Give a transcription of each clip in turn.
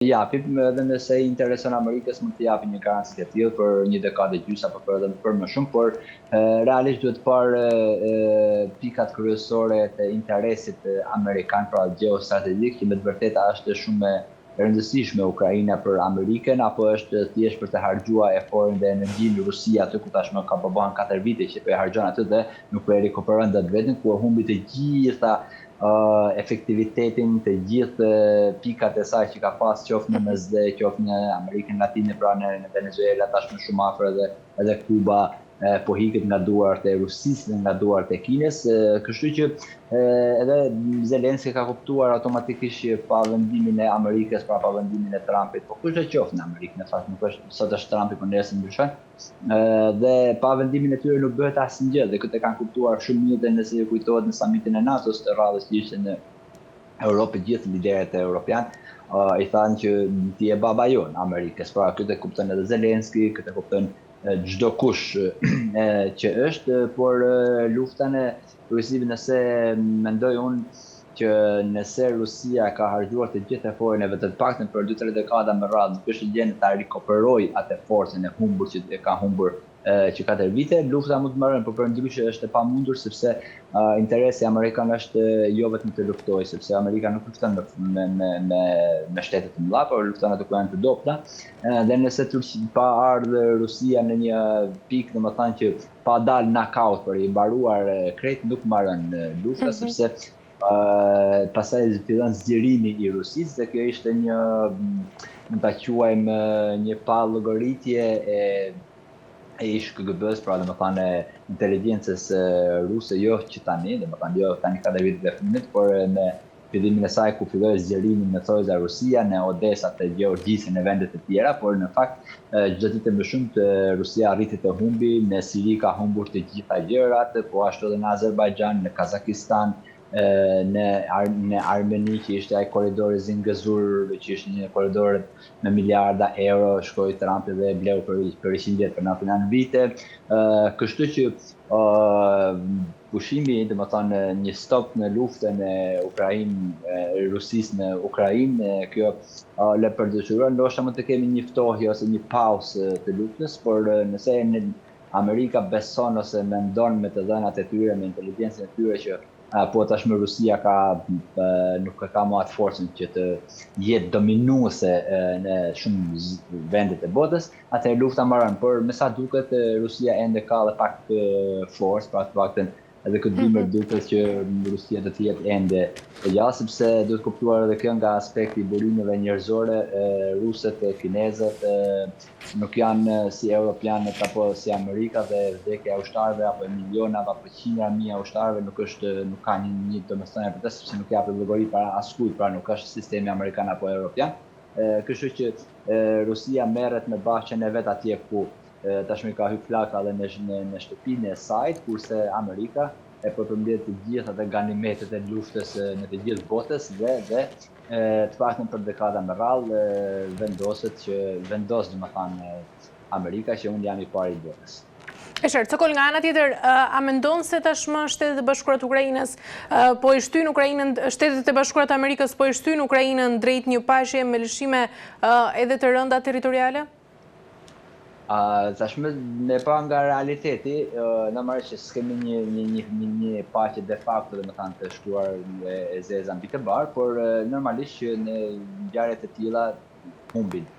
japim edhe nëse i intereson Amerikës mund të japim një garanci të tillë për një dekadë gjys apo edhe për më shumë, por realisht duhet parë pikat kryesore të interesit amerikan, pra gjeostrategjik, që me të vërtetë është shumë e rëndësishme Ukraina për Amerikën, apo është thjesht për të harxhuar efortin dhe energjinë Rusia aty ku tashmë ka bën 4 vite që po e harxhon aty dhe nuk po e rikuperon dot vetëm, ku humbi të gjitha efektivitetin të gjithë pikat e saj që ka pas qoftë në MSD, qoftë në Amerikën Latine, pra në Venezuela, tashmë shumë afër edhe Kuba po hiqet nga duart e Rusisë dhe nga duart e Kinës, kështu që edhe Zelenski ka kuptuar automatikisht pa vendimin e Amerikës, pra pa vendimin e Trumpit, po kush do qoftë në Amerikë, në fakt nuk është sot është Trumpi, por nesër ndryshon. Dhe pa vendimin e tyre nuk bëhet asnjë, dhe këtë kanë kuptuar shumë mirë, dhe nëse ju kujtohet në samitin e NATO-s të radhës që ishte në Europë, gjithë liderët europian i thanë që ti je baba jon Amerikës, pra këtë kupton edhe Zelenski, këtë kupton çdo kush që është, por luftën e Rusisë, nëse mendoj unë që nëse Rusia ka harxhuar të gjithë efortin e vet, të paktën për 2-3 dekada me radhë, nuk është gjendje ta rikuperojë atë forcën e humbur që e ka humbur që 4 vite, lufta mund të marrën, por përndryshe është e pamundur, sepse interesi amerikan është jo vetëm të luftojë, sepse Amerika nuk lufton me shtete të mëdha, por lufton ato ku janë të dobta. Dhe nëse pa ardhur Rusia në një pikë, domethënë që pa dalë knockout për i mbaruar krejt, nuk marrën lufta, sepse pastaj fillon zgjerimi i Rusisë, dhe kjo ishte një, mund ta quajmë një pallogoritje e ish KGB-s, pra domethënë inteligjencës ruse, jo që tani, domethënë jo tani ka vite dhe fundit, por në fillimin e saj ku filloi zgjerimi në thojza Rusia, në Odesa, të Gjeorgjisë, në vende të tjera, por në fakt çdo ditë më shumë Rusia arriti të humbi, në Siri ka humbur të gjitha gjërat, po ashtu edhe në Azerbajxhan, në Kazakistan, në Armeni, që ishte ai korridori Zingëzur, që ishte një korridor me miliarda euro, shkoi Trumpi dhe bleu për 100 vjet, për 99 vite. Kështu që pushimi, domethënë një stop në luftën e Rusisë në Ukrainë, kjo le përditshëruar, ndoshta mund të kemi një ftohje ose një pauzë të luftës, por nëse Amerika beson ose mendon me të dhënat e tyre, me inteligjencën e tyre që po tashmë Rusia nuk ka më atë forcën që të jetë dominuese në shumë vendet e botës, atëherë lufta mbaron, por me sa duket Rusia ende ka edhe pak forcë, pra të paktën edhe këtë dimër duket që Rusia do të jetë ende e gjallë, sepse duhet kuptuar edhe kjo nga aspekti i burimeve njerëzore, rusët, kinezët nuk janë si europianët apo si Amerika, dhe vdekja e ushtarëve apo milionave apo qindra mijë ushtarëve nuk ka një domethënie për të, sepse nuk japë llogari para askujt, pra nuk është sistemi amerikan apo europian. Kështu që Rusia merret me bashkën e vet atje ku tashmë ka hyrë flaka dhe në shtëpinë e saj, kurse Amerika e përmbledh të gjitha dhe ganimetet e luftës në të gjithë botës, dhe të paktën për dekada me radhë vendos domethënë Amerika që unë jam i pari i botës. E qartë, Sokol, nga ana tjetër, a mendon se tashmë Shtetet e Bashkuara të Ukrainës po i shtyn Ukrainën, Shtetet e Bashkuara të Amerikës po i shtyn Ukrainën drejt një paqe me lëshime edhe të rënda territoriale? Tashmë me pa nga realiteti, normalisht që s'kemi një paqe de facto, domethënë të shkruar e zeza mbi të barë, por normalisht që në ngjarje të tilla humbin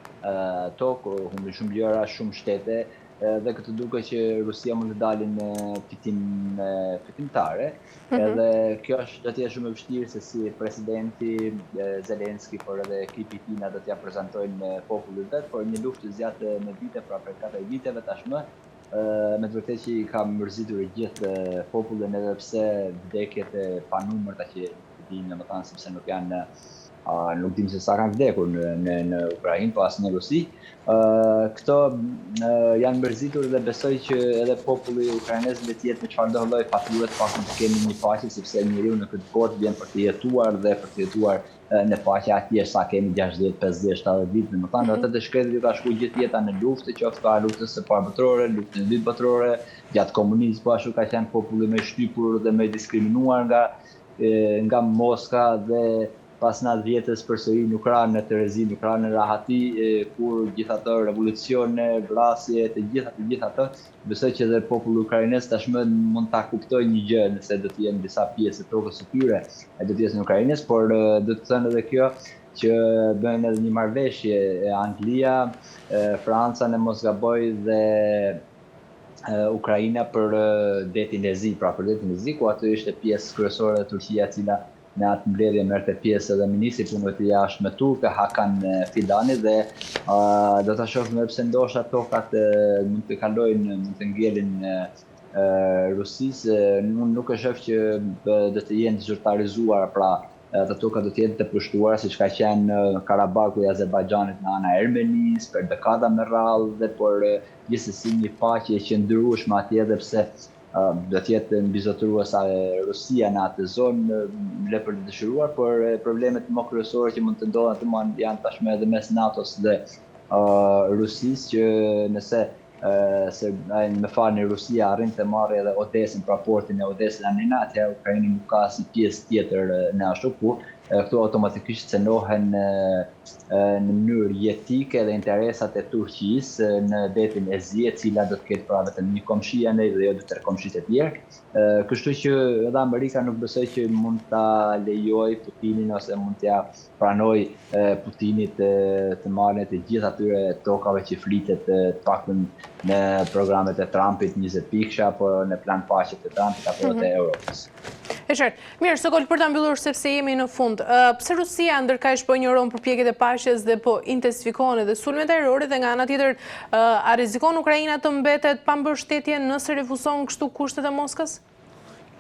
tokë, humbin shumë gjëra, shumë shtete, dhe këtë duket që Rusia mund të dalë në fitimtare, edhe kjo do të jetë shumë e vështirë se si presidenti Zelenski, por edhe ekipi i tij do t'ia prezantojnë popullit vet, por një luftë që zgjat me vite, pra për 4 viteve tashmë, me të vërtetë që i ka mërzitur gjithë popullin, edhe pse vdekjet e panumërta që dinë, domethënë sepse nuk dim se sa kanë vdekur në Ukrainë, po as në Rusi. Këto janë mërzitur dhe besoj që edhe populli ukrainez le të jetë me çfarëdo lloj fature, paktën të kemi një paqe, sepse njeriu në këtë botë vjen për të jetuar dhe për të jetuar në paqe atje sa kemi 60, 50, 70 vite, domethënë atë të shkretit ka shkuar gjithë jeta në luftë, qoftë ka luftës së parë botërore, luftën e dytë botërore, gjatë komunizmit po ashtu ka qenë populli më i shtypur dhe më i diskriminuar nga Moska, dhe pas 90 vjetës përsëri nuk ra në Terezi, nuk ra në rahati, kur gjitha të revolucione, vrasje, të gjitha të, besoj që dhe populli ukrainez tashmë mund ta kuptoj një gjë, nëse do të jenë disa pjesë të tokës së tyre, do të jenë ukrainez, por do të thënë edhe kjo që bëjnë edhe një marrëveshje Anglia, Franca në mos gaboj dhe Ukraina për detin e Zi, pra për detin e Zi, ku aty ishte pjesë kryesore e Turqia, cila në atë mbledhje merrte pjesë edhe ministri punëve të jashtme turke Hakan Fidani dhe do ta shohim pse ndoshta tokat mund të kalojnë, mund të ngelin Rusisë. Unë nuk e shoh që do të jenë zyrtarizuar, pra ato toka do të jenë të pushtuara siç ka qenë Karabaku i Azerbajxhanit në ana e Ermenisë për dekada me radhë, dhe por gjithsesi një paqe e qëndrueshme atje, edhe pse do të jetë mbizotëruesa Rusia në atë zonë, le për të dëshiruar, por problemet më kryesore që mund të ndodhen aty janë tashmë edhe mes NATO-s dhe Rusisë, që nëse me falni Rusia arrin të marrë edhe Odesën, pra portin e Odesës anina, atëherë Ukraina nuk ka si pjesë tjetër në ashtu, ku këtu automatikisht cenohen në mënyrë jetike dhe interesat e Turqisë në detin e Zi, e cila do të ketë pra vetëm një komshi e nej dhe jo 2-3 komshitë e tjerë. Kështu që edhe Amerika nuk besoj që mund ta lejoj Putinin ose mund t'ja pranoj Putinit të marrë të gjithë atyre tokave që flitet të paktën në programet e Trumpit 20 pikësha, apo në plan paqe të Trumpit apo të Europës. E qartë. Mirë, Sokol, për ta mbyllur sepse jemi në fund. Pse Rusia ndërkaq po injoron përpjekjet e paqes dhe po intensifikohen edhe sulmet ajrore, dhe nga ana tjetër a rrezikon Ukraina të mbetet pa mbështetje nëse refuzon kështu kushtet e Moskës?